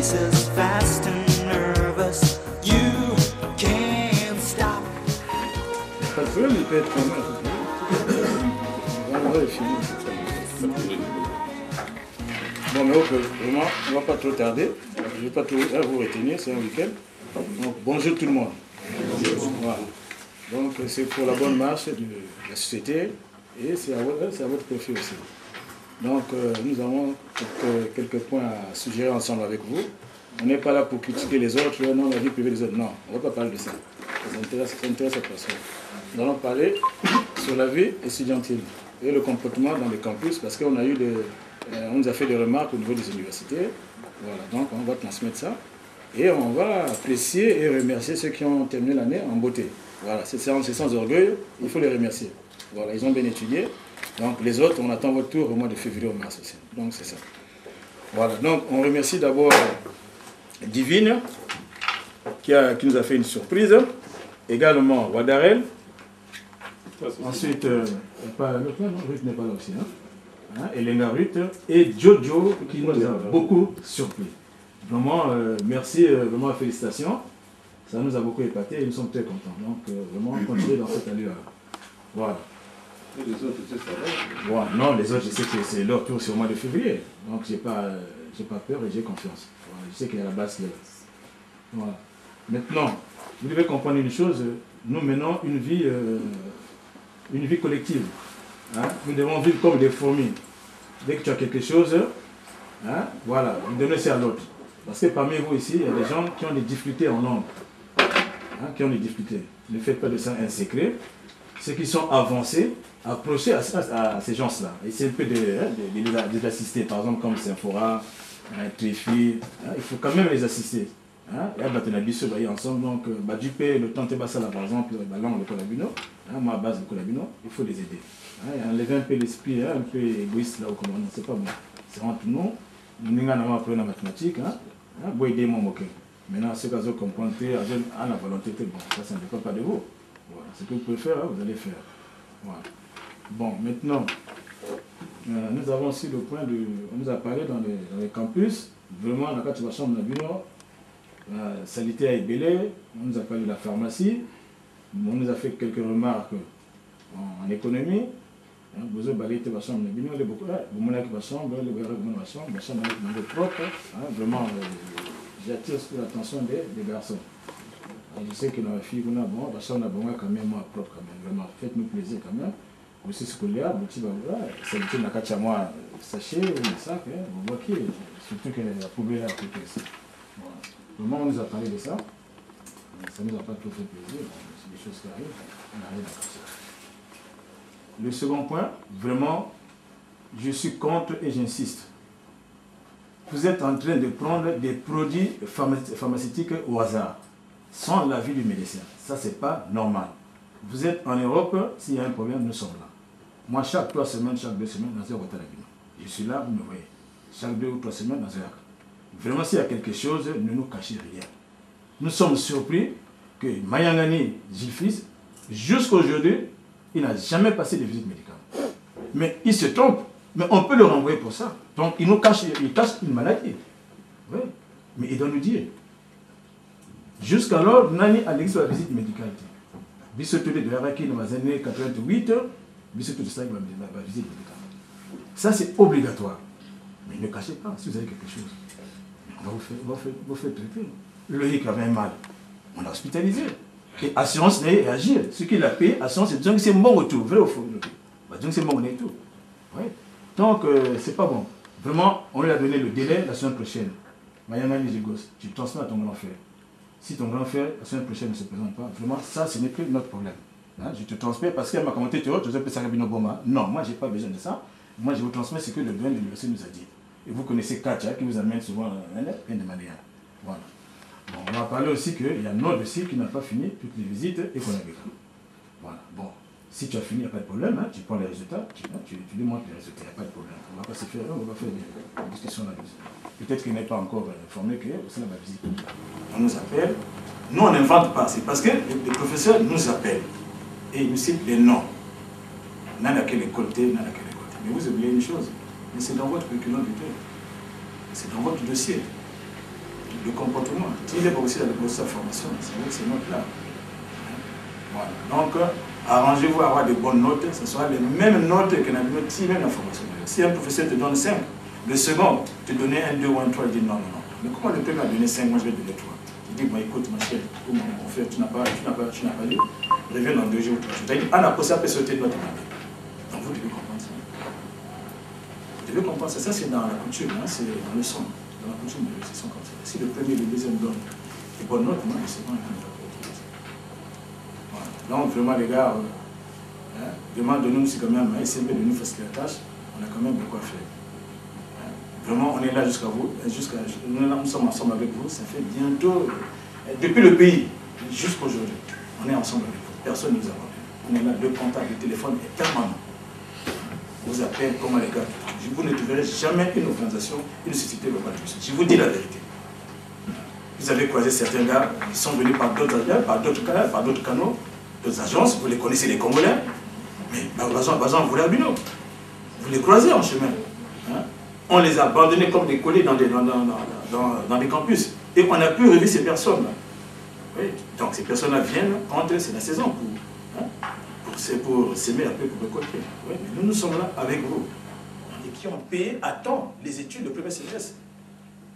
faces fast and nervous. You can't stop. Pas de problème, il peut être quand même. Voilà, fini. Bon, mais vraiment, on ne va pas trop tarder. Je ne vais pas trop vous retenir, c'est un week-end. Donc, bonjour tout le monde. Voilà. Donc, c'est pour la bonne marche de la société et c'est à votre profit aussi. Donc, nous avons quelques points à suggérer ensemble avec vous. On n'est pas là pour critiquer les autres, non, la vie privée des autres. Non, on ne va pas parler de ça. Ça intéresse à personne. Nous allons parler sur la vie estudiantine et le comportement dans les campus parce qu'on a eu on nous a fait des remarques au niveau des universités. Voilà, donc on va transmettre ça et on va apprécier et remercier ceux qui ont terminé l'année en beauté. Voilà, c'est sans orgueil, il faut les remercier. Voilà, ils ont bien étudié. Donc les autres, on attend votre tour au mois de février ou mars aussi. Donc c'est ça. Voilà, donc on remercie d'abord Divine qui nous a fait une surprise. Également Wadarel. Ensuite, l'autre là, non, Ruth n'est pas là aussi. Elena Ruth et Jojo qui nous a beaucoup surpris. Vraiment, merci, vraiment félicitations. Ça nous a beaucoup épaté et nous sommes très contents. Donc vraiment, continuez dans cette allure. Voilà. Et les autres, c'est ça va? Voilà. Non, les autres, je sais que c'est leur tour sur le mois de février. Donc j'ai pas peur et j'ai confiance. Voilà. Je sais qu'il y a la base là. Voilà. Maintenant, vous devez comprendre une chose, nous menons une vie collective. Nous devons vivre comme des fourmis. Dès que tu as quelque chose, voilà, vous donnez ça à l'autre. Parce que parmi vous ici, il y a des gens qui ont des difficultés en langue. Qui ont des difficultés. Ne faites pas de ça un secret. Ceux qui sont avancés, approchez à ces gens-là. Essayez un peu de les assister. Par exemple, comme Symphora, Tréfi, il faut quand même les assister. Il y a des ensemble, donc du P, le temps de là, par exemple, là, le Colabino, moi, à base de Colabino, il faut les aider. Enlever un peu l'esprit, un peu égoïste là, comment c'est pas bon. C'est entre nous, nous avons appris la mathématique, vous aider mon moquet. Maintenant, ceux qui ont compris, à la volonté, bon, ça ne dépend pas de vous. Voilà. Ce que vous pouvez faire, vous allez faire. Voilà. Bon, maintenant, nous avons aussi le point on nous a parlé dans les campus, vraiment, la carte de la chambre de la salité à Ebélé, on nous a parlé de la pharmacie, on nous a fait quelques remarques en économie. Vous avez balayé la chambre de la beaucoup, vous m'avez la chambre, la chambre propre, vraiment, j'attire l'attention des garçons. Je sais que dans la fille, la chambre est quand même propre, quand même, vraiment, faites-nous plaisir quand même. Aussi scolaire, c'est le petit nakati à moi, sachet, le sac, vous voyez, surtout que la poubelle est à côté. Voilà. Vraiment, on nous a parlé de ça. Ça ne nous a pas trop fait plaisir. C'est des choses qui arrivent. On arrive à ça. Le second point, vraiment, je suis contre et j'insiste. Vous êtes en train de prendre des produits pharmaceutiques au hasard, sans l'avis du médecin. Ça, ce n'est pas normal. Vous êtes en Europe, s'il y a un problème, nous sommes là. Moi, chaque 3 semaines, chaque 2 semaines, dans un hôtel à Bino. Je suis là, vous me voyez. Chaque 2 ou 3 semaines, dans un acte. Vraiment, s'il y a quelque chose, ne nous cachez rien. Nous sommes surpris que Mayangani Gilfis, jusqu'à aujourd'hui, il n'a jamais passé de visite médicale. Mais il se trompe. Mais on peut le renvoyer pour ça. Donc, il nous cache, une maladie. Oui. Mais il doit nous dire. Jusqu'alors, Nani a l'exercice de la visite médicale. Bissoto de Haraki dans les années 88, Bissoto de ça, il va visite médicale. Ça, c'est obligatoire. Mais ne cachez pas si vous avez quelque chose. On va vous faire traiter. Le hic avait mal. On l'a hospitalisé. Et assurance n'est agir. Ce qu'il a payé, assurance, c'est bon retour. Vrai ou faux? Donc c'est bon retour. Oui. Donc, c'est pas bon. Vraiment, on lui a donné le délai la semaine prochaine. Mayana Nizigos, tu transmets à ton grand frère. Si ton grand frère, la semaine prochaine, ne se présente pas, vraiment, ça, ce n'est plus notre problème. Je te transmets parce qu'elle m'a commenté, Joseph Sarabino Boma. Non, moi, je n'ai pas besoin de ça. Moi, je vous transmets ce que le doyen de l'université nous a dit. Et vous connaissez Katia qui vous amène souvent plein de manières. Voilà. Bon, on va parler aussi qu'il y a un autre dossier qui n'a pas fini toutes les visites et qu'on a vécu. Voilà. Bon, si tu as fini, il n'y a pas de problème. Tu prends les résultats, tu lui montres les résultats, il n'y a pas de problème. On va pas se faire, on va faire des discussions là-dessus. Peut-être qu'il n'est pas encore informé que c'est la visite. On nous appelle. Nous, on n'invente pas. C'est parce que le professeur nous appelle et il nous cite les noms. N'a à quelle école t'es, n'a à quelle école t'es. Mais vous oubliez une chose, mais c'est dans votre curriculum vitae. C'est dans votre dossier. le comportement. Il est aussi dans le processus de formation, c'est notre là. Voilà. Donc, arrangez-vous à avoir de bonnes notes, ce sera les mêmes notes que la même la formation. Si un professeur te donne 5, le second te donnait un 2 ou un 3, il dit non, non, non. Mais comment le premier a donné 5, moi je vais donner 3. Il dit, bon, écoute, ma chère, ou mon frère, tu n'as pas lu, reviens dans 2 jours ou 3 jours. Il dit, ah, après ça peut sauter de notre année. Donc vous devez comprendre ça. Vous devez comprendre ça. Ça, c'est dans la coutume, hein, c'est dans le son. Dans la coutume, c'est son comme ça. Si le premier et le deuxième donnent des bonnes notes, moi, le second, il va. Donc vraiment les gars, vraiment donnez-nous quand même, essayez de nous faciliter la tâche, on a quand même de quoi faire. Vraiment on est là jusqu'à vous, nous sommes ensemble avec vous, ça fait bientôt, depuis le pays jusqu'aujourd'hui, on est ensemble avec vous, personne ne nous abandonne. On est là, le contact, le téléphone est permanent. On vous appelle comment les gars, vous ne trouverez jamais une organisation, une société locale. Je vous dis la vérité. Vous avez croisé certains gars, ils sont venus par d'autres canaux, d'autres agences, vous les connaissez les Congolais, mais Bazan, vous les croisez en chemin. Hein? On les a abandonnés comme des collés dans des campus. Et on a pu revivre ces personnes-là. Oui. Donc ces personnes-là viennent quand c'est la saison pour s'aimer un peu, pour récolter. Oui. Mais nous sommes là avec vous. Et qui ont payé à temps les études de premier semestre.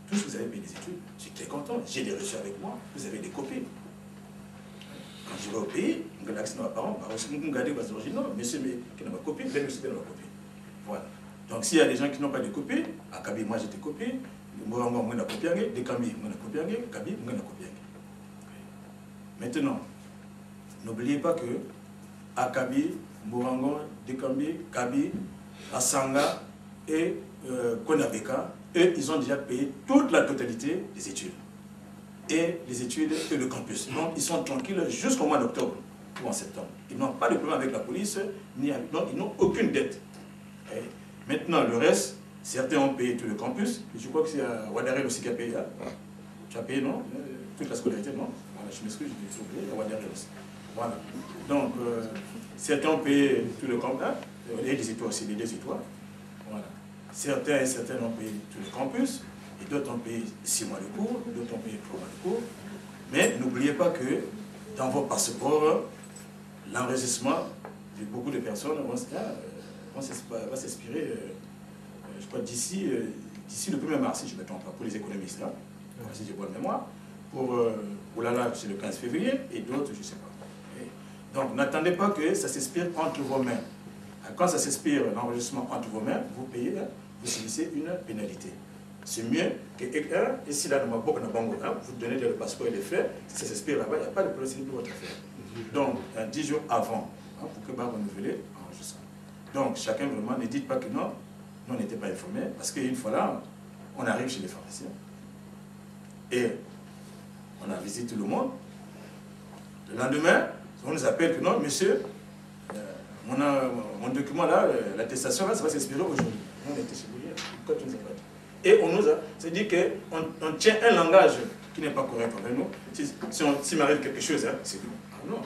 Tous vous avez payé les études. Je suis très content. J'ai les reçus avec moi. Vous avez des copies. Quand je vais au pays, je vais accès à mes parents, je vais regarder les originaux, monsieur qui n'a pas copié, ben monsieur qui n'a pas copié. Voilà. Donc s'il y a des gens qui n'ont pas de copies, à Kabi, moi j'ai des copies, Morango, moi j'ai copié, des Kami, moi j'ai copié, Kabi, moi j'ai copié. Maintenant, n'oubliez pas que Akabi, Morango, Dekambi, Kabi, Asanga et Konabeka, eux, ils ont déjà payé toute la totalité des études. Et les études et le campus. Donc, ils sont tranquilles jusqu'au mois d'octobre ou en septembre. Ils n'ont pas de problème avec la police, donc ils n'ont aucune dette. Et maintenant, le reste, certains ont payé tout le campus. Je crois que c'est Wadarel aussi qui a payé. Hein? Tu as payé, non? Toute la scolarité, non? Voilà, je m'excuse, j'ai oublié, Wadarel aussi. Voilà. Donc, certains ont payé tout le campus, hein? Et des étoiles aussi, les 2 étoiles. Voilà. Certains et certaines ont payé tout le campus. Et d'autres ont payé 6 mois de cours, d'autres ont payé 3 mois de cours. Mais n'oubliez pas que dans vos passeports, l'enregistrement de beaucoup de personnes va s'expirer, je crois, d'ici le 1er mars, si je ne me trompe pas, pour les économistes, hein, si j'ai bonne mémoire. Pour Oulala, c'est le 15 février, et d'autres, je ne sais pas. Et donc, n'attendez pas que ça s'expire entre vos mains. Quand ça s'expire, l'enregistrement entre vos mains, vous payez, vous subissez une pénalité. C'est mieux que et si là, vous donnez le passeport et les faits, si ça s'expire là-bas, il n'y a pas de problème pour votre affaire. Donc, 10 jours avant, pour que vous renouvelez l'enregistrement. Donc, chacun vraiment, ne dites pas que non, nous on n'était pas informés, parce qu'une fois là, on arrive chez les pharmaciens et on a visité tout le monde. Le lendemain, on nous appelle que non, monsieur, mon document là, l'attestation là, ça va s'expirer aujourd'hui. On était chez vous hier. Pourquoi tu nous as pas dit? Et on nous a, c'est-à-dire qu'on tient un langage qui n'est pas correct avec nous. Si m'arrive quelque chose, hein, c'est nous. Ah non,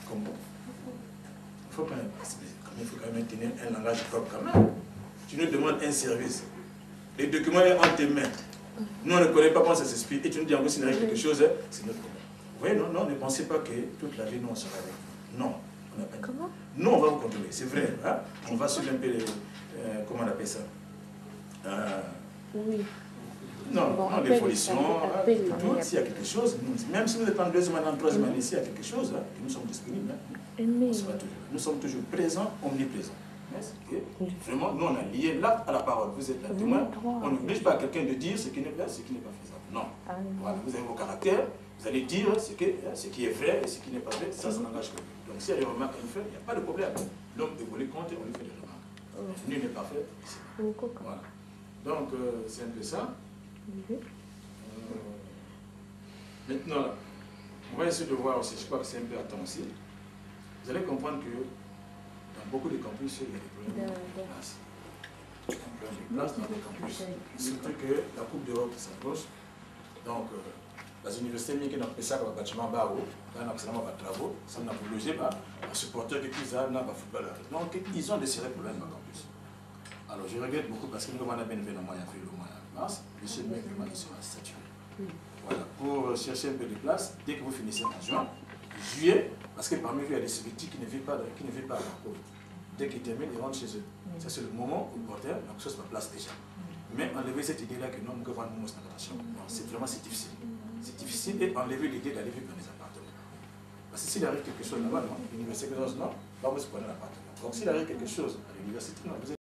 comment? Il faut quand même tenir un langage propre quand même. Tu nous demandes un service. Les documents sont entre tes mains. Nous, on ne connaît pas comment ça s'explique. Et tu nous dis en gros, s'il arrive quelque chose, c'est notre problème. Vous voyez, non, ne pensez pas que toute la vie, nous, on sera avec vous. Non, on n'a pas dit. Comment? Nous, on va vous contrôler, c'est vrai. Hein? On va suivre un peu les... comment on appelle ça? Oui. Non, les volitions, s'il y a quelque chose, même si vous êtes en 2e année, en 3e année, s'il y a quelque chose, nous sommes disponibles. Nous sommes toujours présents, omniprésents. Vraiment, nous on a lié l'acte à la parole. Vous êtes là témoin, on n'oblige pas quelqu'un de dire ce qui n'est pas faisable. Non. Voilà, vous avez vos caractères, vous allez dire ce qui est vrai et ce qui n'est pas vrai, ça n'engage que vous. Donc s'il y a des remarques à nous faire, il n'y a pas de problème. L'homme évolue compte et on lui fait des remarques. Nul n'est parfait. Voilà. Donc, c'est un peu ça. Maintenant, on va essayer de voir aussi, je crois que c'est un peu à temps aussi. Vous allez comprendre que dans beaucoup de campus, il y a des problèmes de place. Il y a un problème de place dans les campus. Surtout que la Coupe d'Europe s'approche. Donc, les universités qui n'ont pas ça comme bâtiment bas haut, dans les travaux, ça n'a pas logé, les supporters qui ont un footballeur. Donc, ils ont des sérieux problèmes dans le campus. Alors, je regrette beaucoup parce que nous avons bien fait le moyen de mars, monsieur le maire, il sera saturé. Voilà, pour chercher un peu de place, dès que vous finissez en juin, juillet, parce que parmi vous, il y a des civilités qui ne vivent pas à Bamako. Dès qu'ils terminent, ils rentrent chez eux. Ça, c'est le moment où le porteur, donc ça, c'est ma place déjà. Mais enlever cette idée-là que non, nous devons nous c'est vraiment difficile. C'est difficile et enlever l'idée d'aller vivre dans les appartements. Parce que s'il arrive quelque chose là-bas, non, l'université, non, pas vous prenez l'appartement. Donc s'il arrive quelque chose à l'université, non, vous